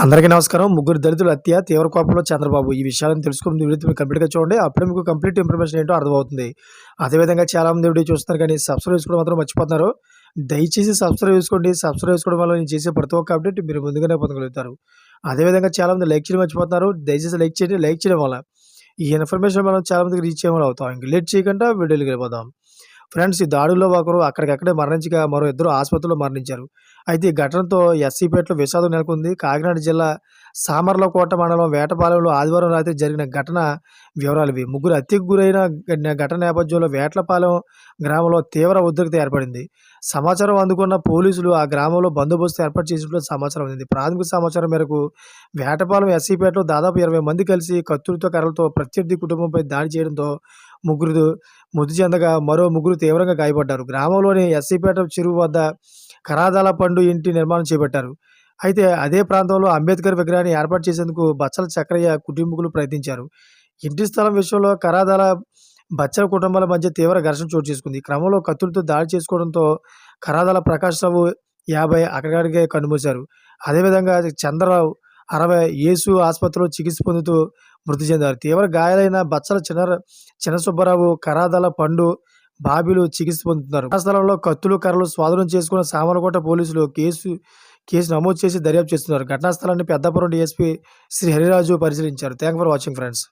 అందరికీ నమస్కారం. ముగ్గురు దళితుల హత్య తీవ్ర కోపంలో చంద్రబాబు. ఈ విషయాలను తెలుసుకుని వీడియో మీరు కంప్లీట్‌గా చూడండి. అప్పుడే మీకు కంప్లీట్ ఇన్ఫర్మేషన్ ఏంటో అర్థమవుతుంది. అదేవిధంగా చాలామంది వీడియో చూస్తున్నారు కానీ సబ్స్క్రైబ్ చేసుకోవడం మాత్రం మర్చిపోతున్నారు. దయచేసి సబ్స్క్రైబ్ చేసుకోండి. సబ్స్క్రైబ్ చేసుకోవడం వల్ల నేను చేసే ప్రతి ఒక్క అప్డేట్ మీరు ముందుగానే పొందగలుగుతారు. అదేవిధంగా చాలామంది లైక్ చేయడం మర్చిపోతున్నారు. దయచేసి లైక్ చేయండి. లైక్ చేయడం వల్ల ఈ ఇన్ఫర్మేషన్ మనం చాలామందికి రీచ్ అయ్యేవాళ్ళు అవుతాం. ఇంక లేట్ చేయకుండా వీడియోలోకి వెళ్ళిపోదాం. ఫ్రెండ్స్, ఈ దాడుల్లో ఒకరు అక్కడికక్కడే మరణించగా మరో ఇద్దరు ఆసుపత్రిలో మరణించారు. అయితే ఈ ఘటనతో ఎస్సీపేటలో విషాదం నెలకొంది. కాకినాడ జిల్లా సామర్లకోట మండలం వేటపాలెంలో ఆదివారం రాత్రి జరిగిన ఘటన వివరాలివి. ముగ్గురు హత్యకు గురైన ఘటన నేపథ్యంలో వేట్లపాలెం గ్రామంలో తీవ్ర ఉద్రిక్తత ఏర్పడింది. సమాచారం అందుకున్న పోలీసులు ఆ గ్రామంలో బందోబస్తు ఏర్పాటు చేసినట్లు సమాచారం అందింది. ప్రాథమిక సమాచారం మేరకు వేటపాలెం ఎస్సీపేటలో దాదాపు 20 మంది కలిసి కత్తులతో కర్రలతో ప్రత్యర్థి కుటుంబంపై దాడి చేయడంతో ముగ్గురు మృతి చెందగా మరో ముగ్గురు తీవ్రంగా గాయపడ్డారు. గ్రామంలోని ఎస్సీపేట చెరువు వద్ద కరాదాల పండు ఇంటి నిర్మాణం చేపట్టారు. అయితే అదే ప్రాంతంలో అంబేద్కర్ విగ్రహాన్ని ఏర్పాటు చేసేందుకు బచ్చల చక్రయ్య కుటుంబీకులు ప్రయత్నించారు. ఇంటి స్థలం విషయంలో కరాదాల బచ్చల కుటుంబాల మధ్య తీవ్ర ఘర్షణ చోటు చేసుకుంది. ఈ క్రమంలో కత్తులతో దాడి చేసుకోవడంతో కరాదాల ప్రకాష్ రావు 50 అక్కడికక్కడికే కన్నుమూశారు. అదేవిధంగా చంద్రరావు 60 యేసు ఆసుపత్రిలో చికిత్స పొందుతూ మృతి చెందారు. తీవ్ర గాయాలైన బచ్చల చిన్న సుబ్బారావు, కరాదల పండు, బాబీలు చికిత్స పొందుతున్నారు. ఆ స్థలంలో కత్తులు, కర్రలు స్వాధీనం చేసుకున్న సామర్లకోట పోలీసులు కేసు నమోదు చేసి దర్యాప్తు చేస్తున్నారు. ఘటనా స్థలాన్ని పెద్దాపురం డీఎస్పీ శ్రీ హరిరాజు పరిశీలించారు. Thanks for watching friends.